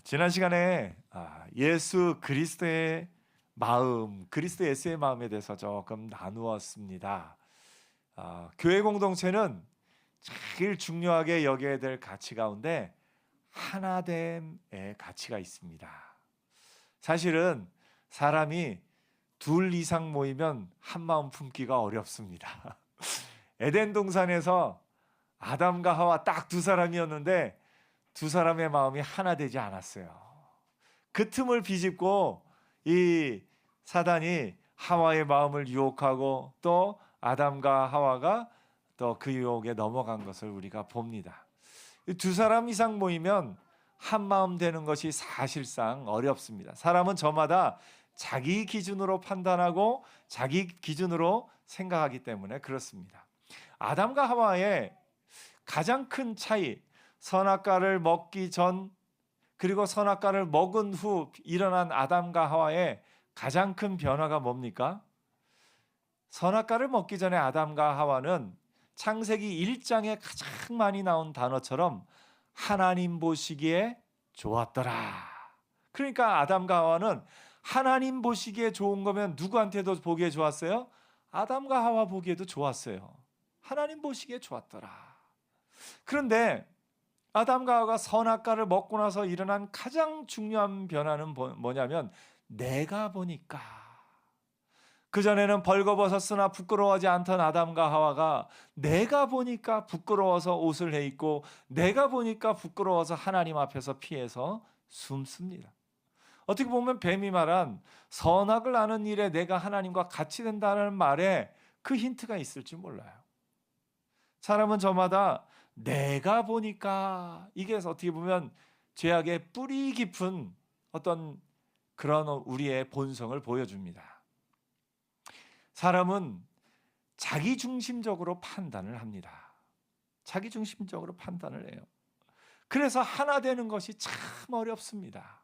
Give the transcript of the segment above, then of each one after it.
지난 시간에 예수 그리스도의 마음, 그리스도 예수의 마음에 대해서 조금 나누었습니다. 교회 공동체는 제일 중요하게 여겨야 될 가치 가운데 하나됨의 가치가 있습니다. 사실은 사람이 둘 이상 모이면 한 마음 품기가 어렵습니다. 에덴 동산에서 아담과 하와 딱 두 사람이었는데 두 사람의 마음이 하나 되지 않았어요. 그 틈을 비집고 이 사단이 하와의 마음을 유혹하고 또 아담과 하와가 또 그 유혹에 넘어간 것을 우리가 봅니다. 두 사람 이상 모이면 한 마음 되는 것이 사실상 어렵습니다. 사람은 저마다 자기 기준으로 판단하고 자기 기준으로 생각하기 때문에 그렇습니다. 아담과 하와의 가장 큰 차이, 선악과를 먹기 전 그리고 선악과를 먹은 후 일어난 아담과 하와의 가장 큰 변화가 뭡니까? 선악과를 먹기 전에 아담과 하와는 창세기 1장에 가장 많이 나온 단어처럼 하나님 보시기에 좋았더라. 그러니까 아담과 하와는 하나님 보시기에 좋은 거면 누구한테도 보기에 좋았어요? 아담과 하와 보기에도 좋았어요. 하나님 보시기에 좋았더라. 그런데 아담과 하와가 선악과를 먹고 나서 일어난 가장 중요한 변화는 뭐냐면 내가 보니까, 그전에는 벌거벗었으나 부끄러워하지 않던 아담과 하와가 내가 보니까 부끄러워서 옷을 해입고 내가 보니까 부끄러워서 하나님 앞에서 피해서 숨습니다. 어떻게 보면 뱀이 말한 선악을 아는 일에 내가 하나님과 같이 된다는 말에 그 힌트가 있을지 몰라요. 사람은 저마다 내가 보니까, 이게 어떻게 보면 죄악의 뿌리 깊은 어떤 그런 우리의 본성을 보여줍니다. 사람은 자기중심적으로 판단을 합니다. 자기중심적으로 판단을 해요. 그래서 하나 되는 것이 참 어렵습니다.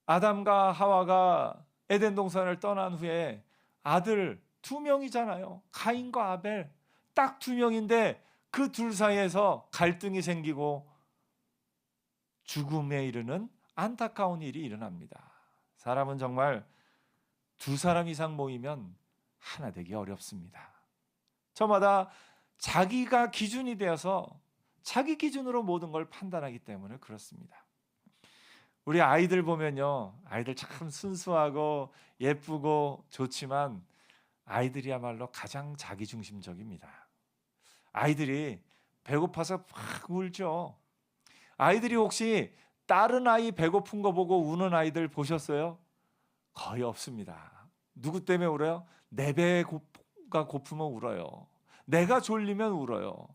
아담과 하와가 에덴 동산을 떠난 후에 아들 2명이잖아요. 가인과 아벨, 딱 2명인데 그 둘 사이에서 갈등이 생기고 죽음에 이르는 안타까운 일이 일어납니다. 사람은 정말 두 사람 이상 모이면 하나 되기 어렵습니다. 저마다 자기가 기준이 되어서 자기 기준으로 모든 걸 판단하기 때문에 그렇습니다. 우리 아이들 보면요, 아이들 참 순수하고 예쁘고 좋지만 아이들이야말로 가장 자기중심적입니다. 아이들이 배고파서 막 울죠. 아이들이 혹시 다른 아이 배고픈 거 보고 우는 아이들 보셨어요? 거의 없습니다. 누구 때문에 울어요? 내 배가 고프면 울어요. 내가 졸리면 울어요.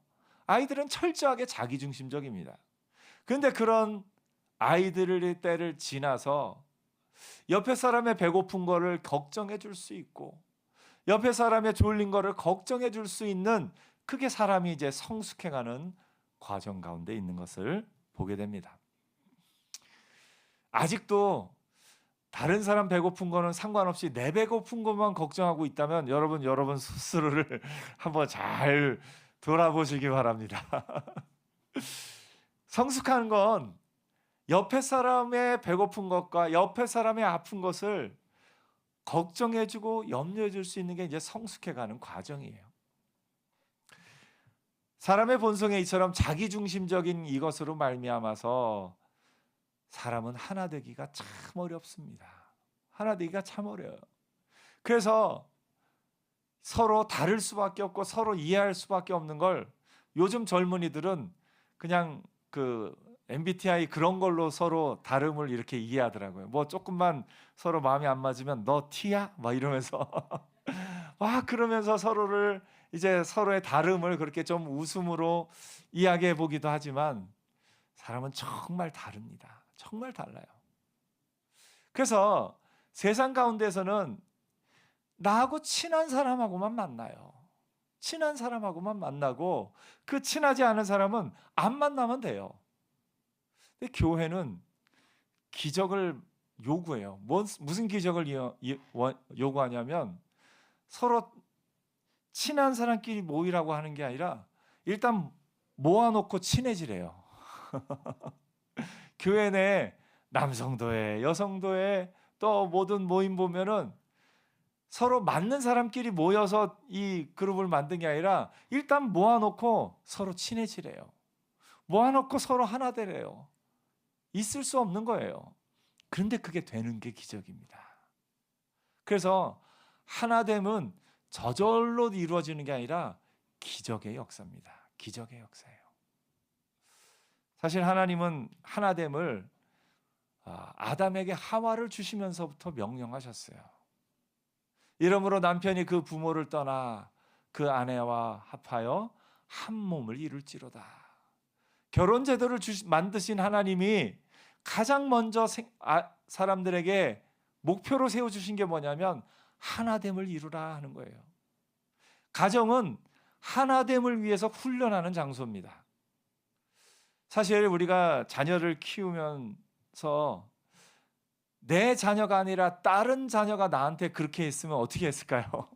아이들은 철저하게 자기중심적입니다. 그런데 그런 아이들의 때를 지나서 옆에 사람의 배고픈 거를 걱정해 줄 수 있고 옆에 사람의 졸린 거를 걱정해 줄 수 있는, 그게 사람이 이제 성숙해가는 과정 가운데 있는 것을 보게 됩니다. 아직도 다른 사람 배고픈 거는 상관없이 내 배고픈 것만 걱정하고 있다면 여러분 스스로를 한번 잘 돌아보시기 바랍니다. 성숙한 건 옆에 사람의 배고픈 것과 옆에 사람의 아픈 것을 걱정해주고 염려해줄 수 있는 게 이제 성숙해가는 과정이에요. 사람의 본성에 이처럼 자기중심적인 이것으로 말미암아서 사람은 하나 되기가 참 어렵습니다. 하나 되기가 참 어려워요. 그래서 서로 다를 수밖에 없고 서로 이해할 수밖에 없는 걸 요즘 젊은이들은 그냥 그 MBTI 그런 걸로 서로 다름을 이렇게 이해하더라고요. 뭐 조금만 서로 마음이 안 맞으면 너 T야? 막 이러면서 와, 그러면서 서로를 이제 서로의 다름을 그렇게 좀 웃음으로 이야기해 보기도 하지만 사람은 정말 다릅니다. 정말 달라요. 그래서 세상 가운데서는 나하고 친한 사람하고만 만나요. 친한 사람하고만 만나고 그 친하지 않은 사람은 안 만나면 돼요. 근데 교회는 기적을 요구해요. 무슨 기적을 요구하냐면 서로 친한 사람끼리 모이라고 하는 게 아니라 일단 모아놓고 친해지래요. 교회 내 남성도회, 여성도회 또 모든 모임 보면은 서로 맞는 사람끼리 모여서 이 그룹을 만든 게 아니라 일단 모아놓고 서로 친해지래요. 모아놓고 서로 하나 되래요. 있을 수 없는 거예요. 그런데 그게 되는 게 기적입니다. 그래서 하나됨은 저절로 이루어지는 게 아니라 기적의 역사입니다. 기적의 역사예요. 사실 하나님은 하나됨을 아담에게 하와를 주시면서부터 명령하셨어요. 이러므로 남편이 그 부모를 떠나 그 아내와 합하여 한 몸을 이룰지로다. 결혼 제도를 만드신 하나님이 가장 먼저 사람들에게 목표로 세워주신 게 뭐냐면 하나됨을 이루라 하는 거예요. 가정은 하나됨을 위해서 훈련하는 장소입니다. 사실 우리가 자녀를 키우면서 내 자녀가 아니라 다른 자녀가 나한테 그렇게 했으면 어떻게 했을까요?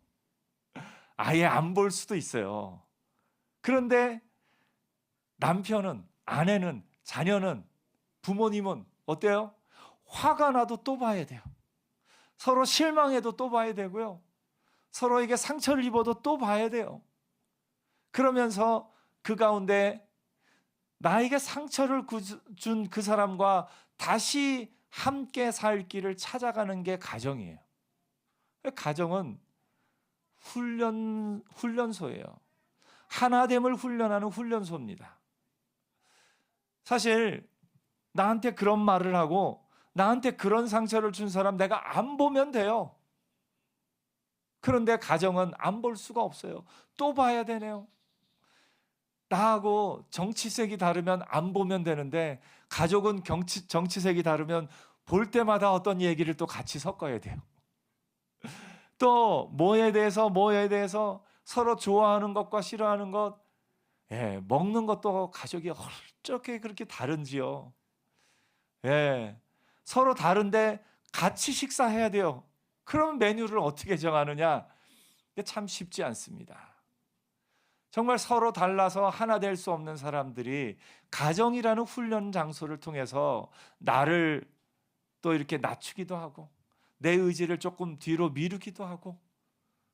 아예 안 볼 수도 있어요. 그런데 남편은, 아내는, 자녀는, 부모님은 어때요? 화가 나도 또 봐야 돼요. 서로 실망해도 또 봐야 되고요. 서로에게 상처를 입어도 또 봐야 돼요. 그러면서 그 가운데 나에게 상처를 준 그 사람과 다시 함께 살 길을 찾아가는 게 가정이에요. 가정은 훈련소예요. 하나됨을 훈련하는 훈련소입니다. 사실 나한테 그런 말을 하고 나한테 그런 상처를 준 사람 내가 안 보면 돼요. 그런데 가정은 안 볼 수가 없어요. 또 봐야 되네요. 나하고 정치색이 다르면 안 보면 되는데 가족은 정치색이 다르면 볼 때마다 어떤 얘기를 또 같이 섞어야 돼요. 또 뭐에 대해서 서로 좋아하는 것과 싫어하는 것, 먹는 것도 가족이 어떻게 그렇게 다른지요. 서로 다른데 같이 식사해야 돼요. 그럼 메뉴를 어떻게 정하느냐? 이게 참 쉽지 않습니다. 정말 서로 달라서 하나 될 수 없는 사람들이 가정이라는 훈련 장소를 통해서 나를 또 이렇게 낮추기도 하고 내 의지를 조금 뒤로 미루기도 하고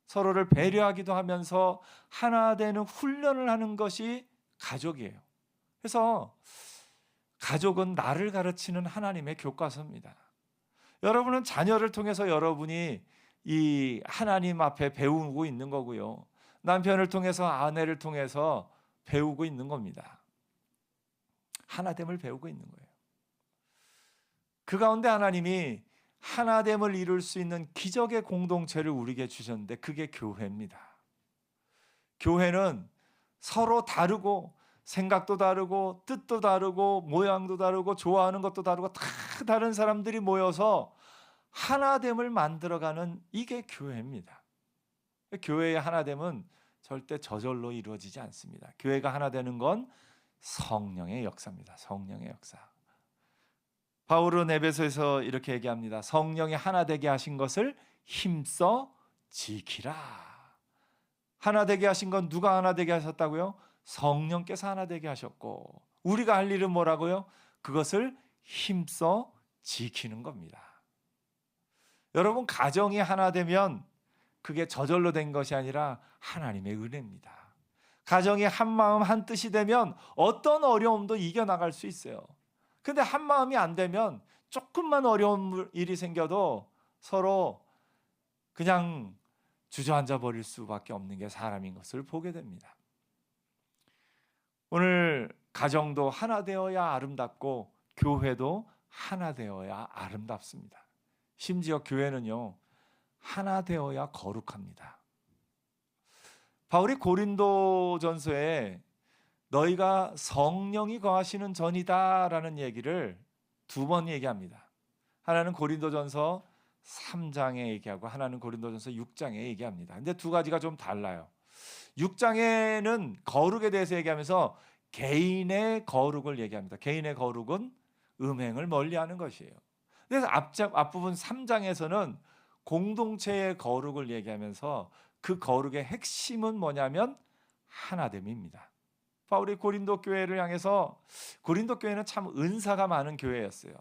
서로를 배려하기도 하면서 하나 되는 훈련을 하는 것이 가족이에요. 그래서 가족은 나를 가르치는 하나님의 교과서입니다. 여러분은 자녀를 통해서 여러분이 이 하나님 앞에 배우고 있는 거고요. 남편을 통해서 아내를 통해서 배우고 있는 겁니다. 하나됨을 배우고 있는 거예요. 그 가운데 하나님이 하나됨을 이룰 수 있는 기적의 공동체를 우리에게 주셨는데 그게 교회입니다. 교회는 서로 다르고 생각도 다르고 뜻도 다르고 모양도 다르고 좋아하는 것도 다르고 다 다른 사람들이 모여서 하나됨을 만들어가는 이게 교회입니다. 교회의 하나됨은 절대 저절로 이루어지지 않습니다. 교회가 하나 되는 건 성령의 역사입니다. 성령의 역사. 바울은 에베소에서 이렇게 얘기합니다. 성령이 하나 되게 하신 것을 힘써 지키라. 하나 되게 하신 건 누가 하나 되게 하셨다고요? 성령께서 하나 되게 하셨고 우리가 할 일은 뭐라고요? 그것을 힘써 지키는 겁니다. 여러분 가정이 하나 되면 그게 저절로 된 것이 아니라 하나님의 은혜입니다. 가정이 한 마음 한 뜻이 되면 어떤 어려움도 이겨나갈 수 있어요. 근데 한 마음이 안 되면 조금만 어려운 일이 생겨도 서로 그냥 주저앉아 버릴 수밖에 없는 게 사람인 것을 보게 됩니다. 오늘 가정도 하나 되어야 아름답고 교회도 하나 되어야 아름답습니다. 심지어 교회는요 하나 되어야 거룩합니다. 바울이 고린도전서에 너희가 성령이 거하시는 전이다라는 얘기를 두 번 얘기합니다. 하나는 고린도전서 3장에 얘기하고 하나는 고린도전서 6장에 얘기합니다. 근데 두 가지가 좀 달라요. 6장에는 거룩에 대해서 얘기하면서 개인의 거룩을 얘기합니다. 개인의 거룩은 음행을 멀리하는 것이에요. 그래서 앞부분 3장에서는 공동체의 거룩을 얘기하면서 그 거룩의 핵심은 뭐냐면 하나됨입니다. 바울이 고린도 교회를 향해서, 고린도 교회는 참 은사가 많은 교회였어요.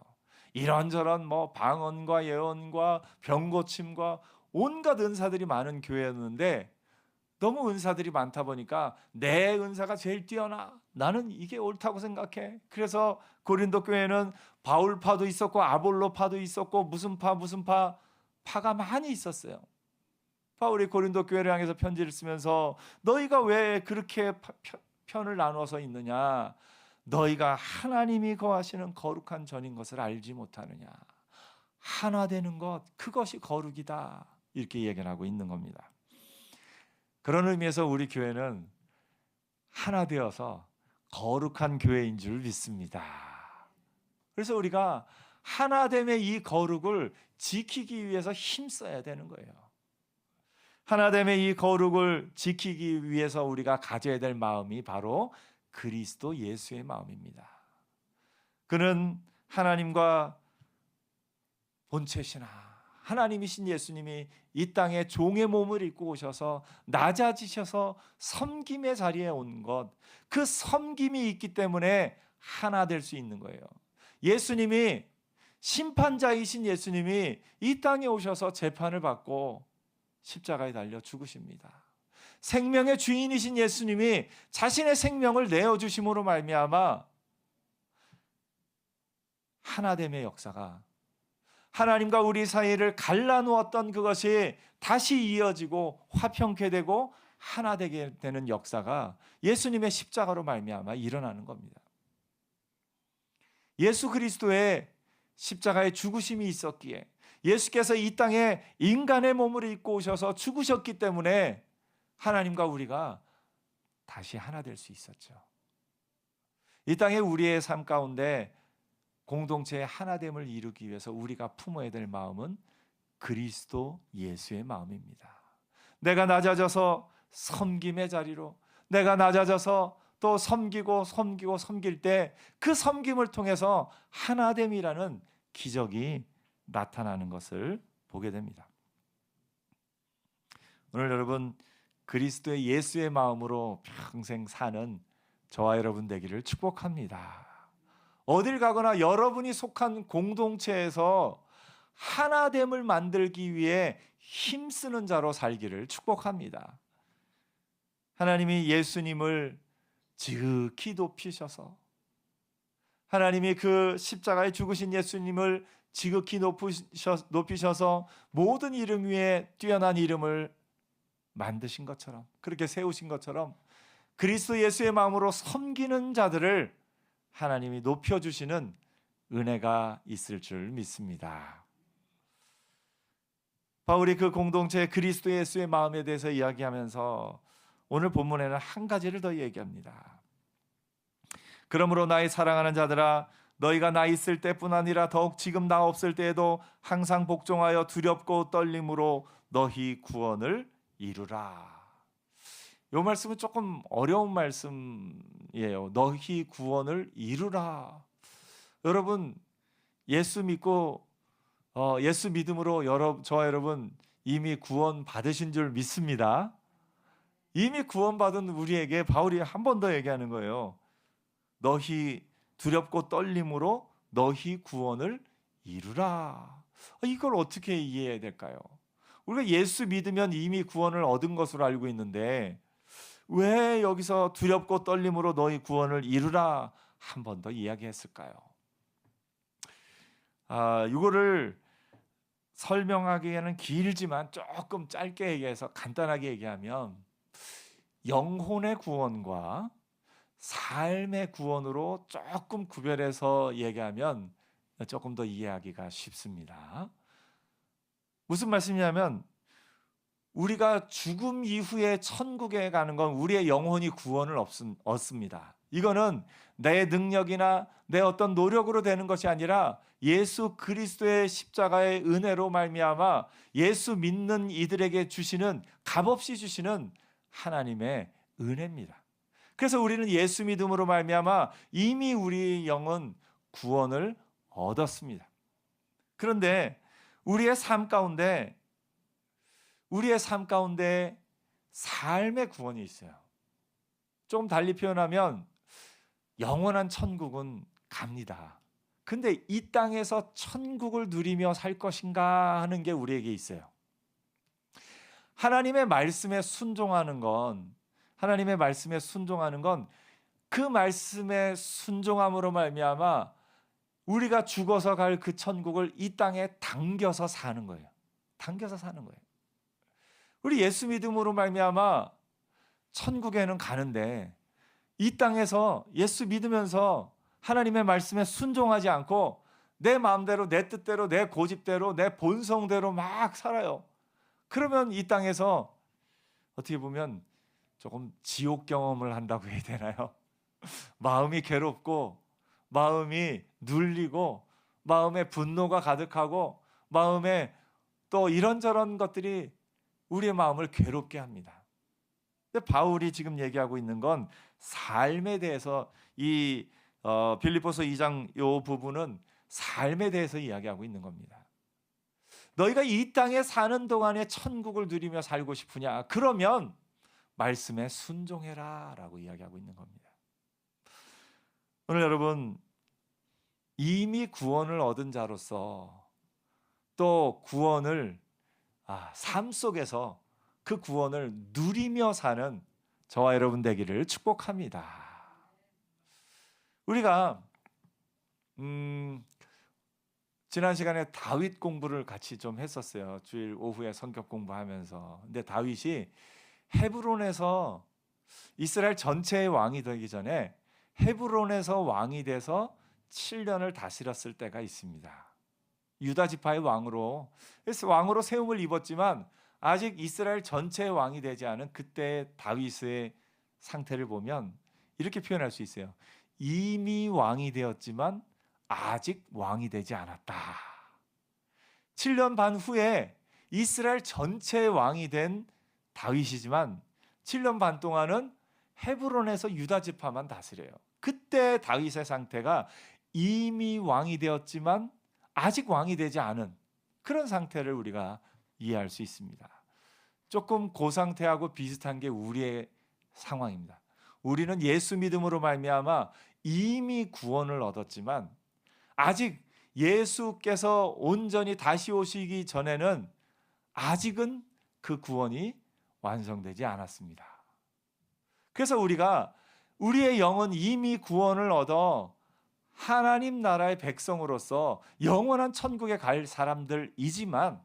이런저런 방언과 예언과 병고침과 온갖 은사들이 많은 교회였는데, 너무 은사들이 많다 보니까 내 은사가 제일 뛰어나, 나는 이게 옳다고 생각해. 그래서 고린도 교회는 바울파도 있었고 아볼로파도 있었고 무슨 파가 많이 있었어요. 바울이 고린도 교회를 향해서 편지를 쓰면서 너희가 왜 그렇게 편을 나누어서 있느냐, 너희가 하나님이 거하시는 거룩한 전인 것을 알지 못하느냐, 하나 되는 것, 그것이 거룩이다, 이렇게 얘기를 하고 있는 겁니다. 그런 의미에서 우리 교회는 하나 되어서 거룩한 교회인 줄 믿습니다. 그래서 우리가 하나됨의 이 거룩을 지키기 위해서 힘써야 되는 거예요. 하나됨의 이 거룩을 지키기 위해서 우리가 가져야 될 마음이 바로 그리스도 예수의 마음입니다. 그는 하나님과 본체시나 하나님이신 예수님이 이 땅에 종의 몸을 입고 오셔서 낮아지셔서 섬김의 자리에 온 것, 그 섬김이 있기 때문에 하나 될 수 있는 거예요. 예수님이, 심판자이신 예수님이 이 땅에 오셔서 재판을 받고 십자가에 달려 죽으십니다. 생명의 주인이신 예수님이 자신의 생명을 내어주심으로 말미암아 하나됨의 역사가, 하나님과 우리 사이를 갈라놓았던 그것이 다시 이어지고 화평케 되고 하나 되게 되는 역사가 예수님의 십자가로 말미암아 일어나는 겁니다. 예수 그리스도의 십자가의 죽으심이 있었기에, 예수께서 이 땅에 인간의 몸을 입고 오셔서 죽으셨기 때문에 하나님과 우리가 다시 하나 될 수 있었죠. 이 땅에 우리의 삶 가운데 공동체의 하나됨을 이루기 위해서 우리가 품어야 될 마음은 그리스도 예수의 마음입니다. 내가 낮아져서 섬김의 자리로, 내가 낮아져서 또 섬길 때 그 섬김을 통해서 하나됨이라는 기적이 나타나는 것을 보게 됩니다. 오늘 여러분, 그리스도의 예수의 마음으로 평생 사는 저와 여러분 되기를 축복합니다. 어딜 가거나 여러분이 속한 공동체에서 하나됨을 만들기 위해 힘쓰는 자로 살기를 축복합니다. 하나님이 예수님을 지극히 높이셔서, 하나님이 그 십자가에 죽으신 예수님을 지극히 높이셔서 모든 이름 위에 뛰어난 이름을 만드신 것처럼, 그렇게 세우신 것처럼 그리스도 예수의 마음으로 섬기는 자들을 하나님이 높여주시는 은혜가 있을 줄 믿습니다. 바울이 그 공동체 그리스도 예수의 마음에 대해서 이야기하면서 오늘 본문에는 한 가지를 더 얘기합니다. 그러므로 나의 사랑하는 자들아, 너희가 나 있을 때뿐 아니라 더욱 지금 나 없을 때에도 항상 복종하여 두렵고 떨림으로 너희 구원을 이루라. 이 말씀은 조금 어려운 말씀이에요. 너희 구원을 이루라. 여러분, 예수 믿고 예수 믿음으로 저와 여러분 이미 구원 받으신 줄 믿습니다. 이미 구원받은 우리에게 바울이 한 번 더 얘기하는 거예요. 너희 두렵고 떨림으로 너희 구원을 이루라. 이걸 어떻게 이해해야 될까요? 우리가 예수 믿으면 이미 구원을 얻은 것으로 알고 있는데 왜 여기서 두렵고 떨림으로 너희 구원을 이루라 한 번 더 이야기했을까요? 이거를 설명하기에는 길지만 조금 짧게 얘기해서 간단하게 얘기하면, 영혼의 구원과 삶의 구원으로 조금 구별해서 얘기하면 조금 더 이해하기가 쉽습니다. 무슨 말씀이냐면, 우리가 죽음 이후에 천국에 가는 건 우리의 영혼이 구원을 얻습니다. 이거는 내 능력이나 내 어떤 노력으로 되는 것이 아니라 예수 그리스도의 십자가의 은혜로 말미암아 예수 믿는 이들에게 주시는, 값없이 주시는 하나님의 은혜입니다. 그래서 우리는 예수 믿음으로 말미암아 이미 우리 영은 구원을 얻었습니다. 그런데 우리의 삶 가운데 삶의 구원이 있어요. 좀 달리 표현하면 영원한 천국은 갑니다. 근데 이 땅에서 천국을 누리며 살 것인가 하는 게 우리에게 있어요. 하나님의 말씀에 순종하는 건 그 말씀에 순종함으로 말미암아 우리가 죽어서 갈 그 천국을 이 땅에 당겨서 사는 거예요. 당겨서 사는 거예요. 우리 예수 믿음으로 말미암아 천국에는 가는데 이 땅에서 예수 믿으면서 하나님의 말씀에 순종하지 않고 내 마음대로, 내 뜻대로, 내 고집대로, 내 본성대로 막 살아요. 그러면 이 땅에서 어떻게 보면 조금 지옥 경험을 한다고 해야 되나요? 마음이 괴롭고 마음이 눌리고 마음에 분노가 가득하고 마음에 또 이런저런 것들이 우리의 마음을 괴롭게 합니다. 근데 바울이 지금 얘기하고 있는 건 삶에 대해서 이 빌립보서 2장 이 부분은 삶에 대해서 이야기하고 있는 겁니다. 너희가 이 땅에 사는 동안에 천국을 누리며 살고 싶으냐? 그러면 말씀에 순종해라 라고 이야기하고 있는 겁니다. 오늘 여러분, 이미 구원을 얻은 자로서 또 구원을 삶 속에서 그 구원을 누리며 사는 저와 여러분 되기를 축복합니다. 우리가 지난 시간에 다윗 공부를 같이 좀 했었어요. 주일 오후에 성경 공부하면서. 근데 다윗이 헤브론에서 이스라엘 전체의 왕이 되기 전에 헤브론에서 왕이 돼서 7년을 다스렸을 때가 있습니다. 유다 지파의 왕으로 세움을 입었지만 아직 이스라엘 전체의 왕이 되지 않은 그때의 다윗의 상태를 보면 이렇게 표현할 수 있어요. 이미 왕이 되었지만 아직 왕이 되지 않았다. 7년 반 후에 이스라엘 전체의 왕이 된 다윗이지만 7년 반 동안은 헤브론에서 유다 지파만 다스려요. 그때 다윗의 상태가 이미 왕이 되었지만 아직 왕이 되지 않은 그런 상태를 우리가 이해할 수 있습니다. 조금 그 상태하고 비슷한 게 우리의 상황입니다. 우리는 예수 믿음으로 말미암아 이미 구원을 얻었지만 아직 예수께서 온전히 다시 오시기 전에는 아직은 그 구원이 완성되지 않았습니다. 그래서 우리의 영은 이미 구원을 얻어 하나님 나라의 백성으로서 영원한 천국에 갈 사람들이지만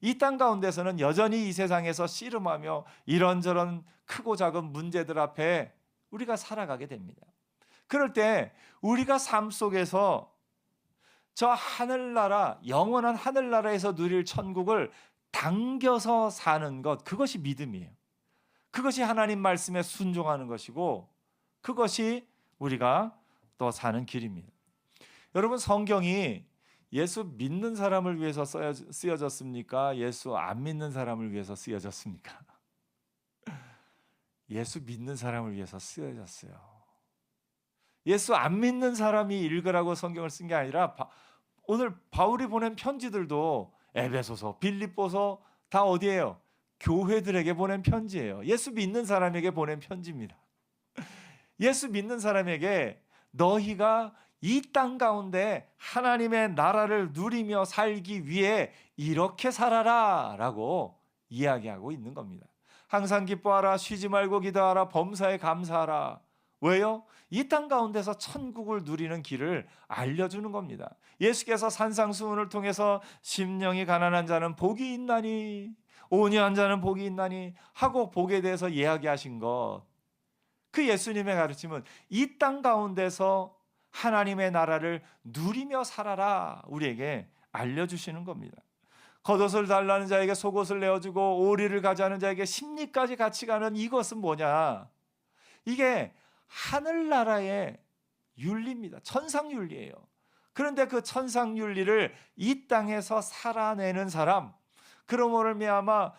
이 땅 가운데서는 여전히 이 세상에서 씨름하며 이런저런 크고 작은 문제들 앞에 우리가 살아가게 됩니다. 그럴 때 우리가 삶 속에서 저 하늘나라, 영원한 하늘나라에서 누릴 천국을 당겨서 사는 것, 그것이 믿음이에요. 그것이 하나님 말씀에 순종하는 것이고 그것이 우리가 또 사는 길입니다. 여러분, 성경이 예수 믿는 사람을 위해서 쓰여졌습니까? 예수 안 믿는 사람을 위해서 쓰여졌습니까? 예수 믿는 사람을 위해서 쓰여졌어요. 예수 안 믿는 사람이 읽으라고 성경을 쓴 게 아니라 오늘 바울이 보낸 편지들도 에베소서, 빌립보서 다 어디예요? 교회들에게 보낸 편지예요. 예수 믿는 사람에게 보낸 편지입니다. 예수 믿는 사람에게 너희가 이 땅 가운데 하나님의 나라를 누리며 살기 위해 이렇게 살아라 라고 이야기하고 있는 겁니다. 항상 기뻐하라, 쉬지 말고 기도하라, 범사에 감사하라. 왜요? 이 땅 가운데서 천국을 누리는 길을 알려주는 겁니다. 예수께서 산상수훈을 통해서 심령이 가난한 자는 복이 있나니, 온유한 자는 복이 있나니 하고 복에 대해서 이야기하신 것, 그 예수님의 가르침은 이 땅 가운데서 하나님의 나라를 누리며 살아라 우리에게 알려주시는 겁니다. 겉옷을 달라는 자에게 속옷을 내어주고 오리를 가자는 자에게 십리까지 같이 가는 이것은 뭐냐? 이게 하늘나라의 윤리입니다. 천상윤리예요. 그런데 그 천상윤리를 이 땅에서 살아내는 사람, 그러므로 말미암아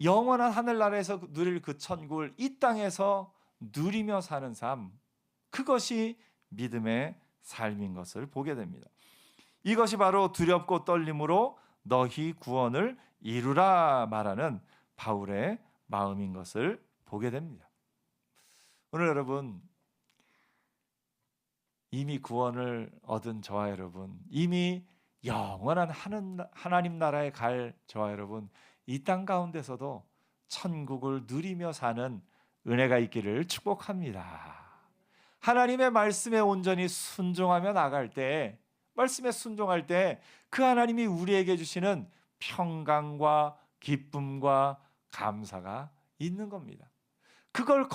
영원한 하늘나라에서 누릴 그 천국을 이 땅에서 누리며 사는 삶, 그것이 믿음의 삶인 것을 보게 됩니다. 이것이 바로 두렵고 떨림으로 너희 구원을 이루라 말하는 바울의 마음인 것을 보게 됩니다. 오늘 여러분, 이미 구원을 얻은 저와 여러분, 이미 영원한 하나님 나라에 갈 저와 여러분, 이 땅 가운데서도 천국을 누리며 사는 은혜가 있기를 축복합니다. 하나님의 말씀에 온전히 순종하며 나갈 때, 말씀에 순종할 때 그 하나님이 우리에게 주시는 평강과 기쁨과 감사가 있는 겁니다. 그걸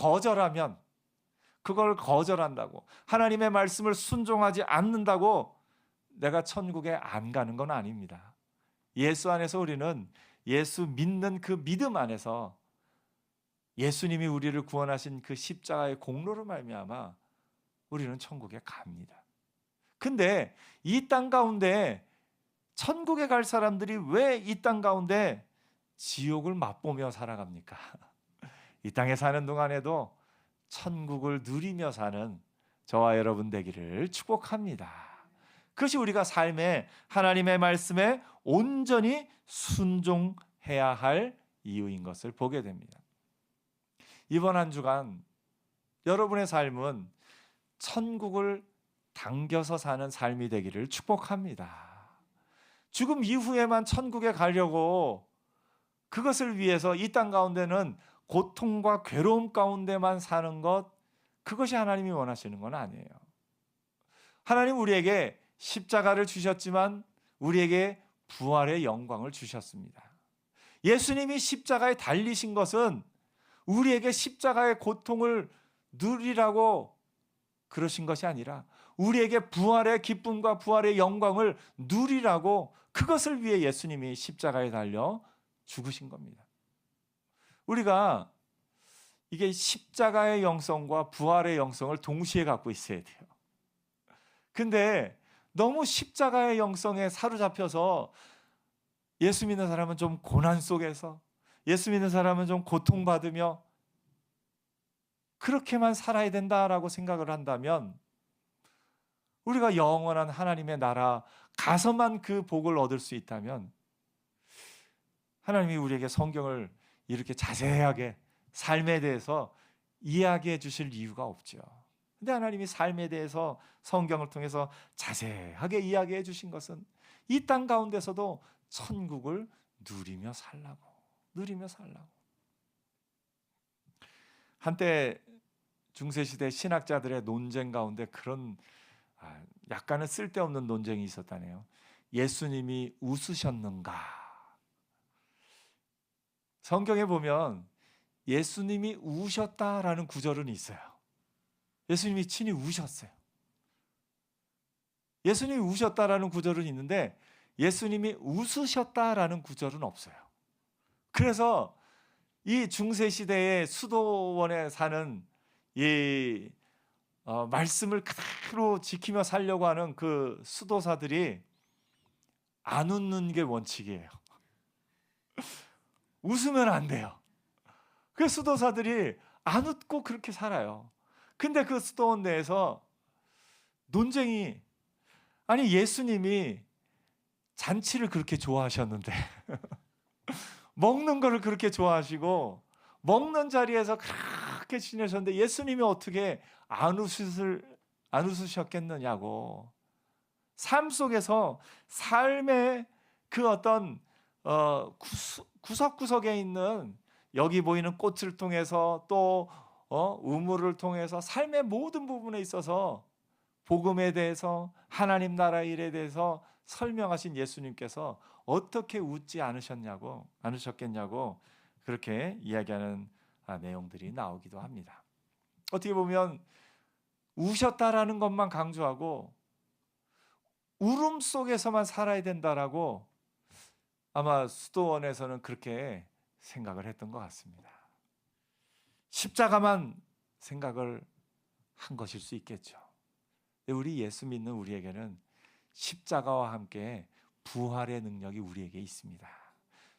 거절한다고, 하나님의 말씀을 순종하지 않는다고 내가 천국에 안 가는 건 아닙니다. 예수 안에서 우리는 예수 믿는 그 믿음 안에서 예수님이 우리를 구원하신 그 십자가의 공로로 말미암아 우리는 천국에 갑니다. 근데 이 땅 가운데 천국에 갈 사람들이 왜 이 땅 가운데 지옥을 맛보며 살아갑니까? 이 땅에 사는 동안에도 천국을 누리며 사는 저와 여러분 되기를 축복합니다. 그것이 우리가 삶에 하나님의 말씀에 온전히 순종해야 할 이유인 것을 보게 됩니다. 이번 한 주간 여러분의 삶은 천국을 당겨서 사는 삶이 되기를 축복합니다. 죽음 이후에만 천국에 가려고 그것을 위해서 이 땅 가운데는 고통과 괴로움 가운데만 사는 것, 그것이 하나님이 원하시는 건 아니에요. 하나님 우리에게 십자가를 주셨지만 우리에게 부활의 영광을 주셨습니다. 예수님이 십자가에 달리신 것은 우리에게 십자가의 고통을 누리라고 그러신 것이 아니라 우리에게 부활의 기쁨과 부활의 영광을 누리라고, 그것을 위해 예수님이 십자가에 달려 죽으신 겁니다. 우리가 이게 십자가의 영성과 부활의 영성을 동시에 갖고 있어야 돼요. 근데 너무 십자가의 영성에 사로잡혀서 예수 믿는 사람은 좀 고난 속에서, 예수 믿는 사람은 좀 고통받으며 그렇게만 살아야 된다라고 생각을 한다면, 우리가 영원한 하나님의 나라 가서만 그 복을 얻을 수 있다면 하나님이 우리에게 성경을 이렇게 자세하게 삶에 대해서 이야기해 주실 이유가 없죠. 근데 하나님이 삶에 대해서 성경을 통해서 자세하게 이야기해 주신 것은 이 땅 가운데서도 천국을 누리며 살라고. 한때 중세시대 신학자들의 논쟁 가운데 그런 약간은 쓸데없는 논쟁이 있었다네요. 예수님이 웃으셨는가? 성경에 보면 예수님이 우셨다라는 구절은 있어요. 예수님이 친히 우셨어요. 예수님이 우셨다라는 구절은 있는데 예수님이 웃으셨다라는 구절은 없어요. 그래서 이 중세시대의 수도원에 사는 이 말씀을 그대로 지키며 살려고 하는 그 수도사들이 안 웃는 게 원칙이에요. 웃으면 안 돼요. 그 수도사들이 안 웃고 그렇게 살아요. 근데 그 수도원 내에서 논쟁이, 아니 예수님이 잔치를 그렇게 좋아하셨는데 먹는 거를 그렇게 좋아하시고 먹는 자리에서 그렇게 지내셨는데 예수님이 어떻게 안 웃으셨겠느냐고. 삶 속에서 삶의 그 어떤 구석구석에 있는, 여기 보이는 꽃을 통해서 또 우물을 통해서 삶의 모든 부분에 있어서 복음에 대해서, 하나님 나라 일에 대해서 설명하신 예수님께서 어떻게 웃지 않으셨겠냐고 그렇게 이야기하는 내용들이 나오기도 합니다. 어떻게 보면 우셨다라는 것만 강조하고 울음 속에서만 살아야 된다라고 아마 수도원에서는 그렇게 생각을 했던 것 같습니다. 십자가만 생각을 한 것일 수 있겠죠. 우리 예수 믿는 우리에게는 십자가와 함께 부활의 능력이 우리에게 있습니다.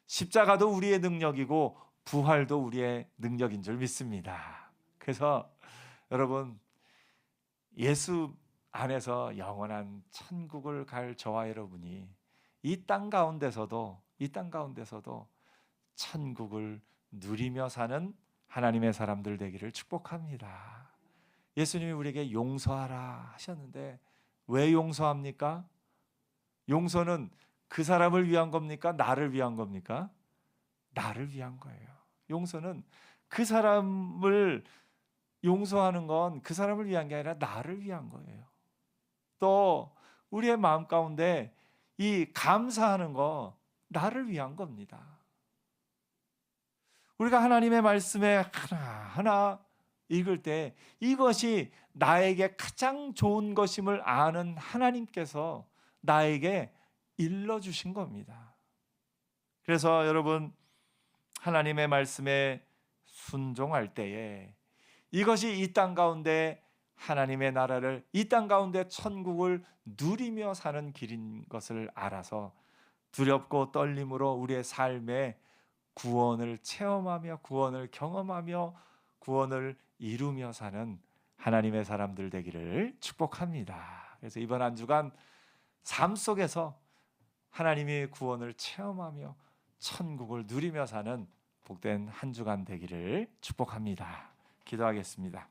십자가도 우리의 능력이고 부활도 우리의 능력인 줄 믿습니다. 그래서 여러분, 예수 안에서 영원한 천국을 갈 저와 여러분이 이 땅 가운데서도 천국을 누리며 사는 하나님의 사람들 되기를 축복합니다. 예수님이 우리에게 용서하라 하셨는데 왜 용서합니까? 용서는 그 사람을 위한 겁니까? 나를 위한 겁니까? 나를 위한 거예요. 용서는 그 사람을 용서하는 건 그 사람을 위한 게 아니라 나를 위한 거예요. 또 우리의 마음 가운데 이 감사하는 거 나를 위한 겁니다. 우리가 하나님의 말씀에 하나하나 읽을 때 이것이 나에게 가장 좋은 것임을 아는 하나님께서 나에게 일러주신 겁니다. 그래서 여러분, 하나님의 말씀에 순종할 때에 이것이 이 땅 가운데 하나님의 나라를, 이 땅 가운데 천국을 누리며 사는 길인 것을 알아서 두렵고 떨림으로 우리의 삶에 구원을 체험하며 구원을 경험하며 구원을 이루며 사는 하나님의 사람들 되기를 축복합니다. 그래서 이번 한 주간 삶 속에서 하나님의 구원을 체험하며 천국을 누리며 사는 복된 한 주간 되기를 축복합니다. 기도하겠습니다.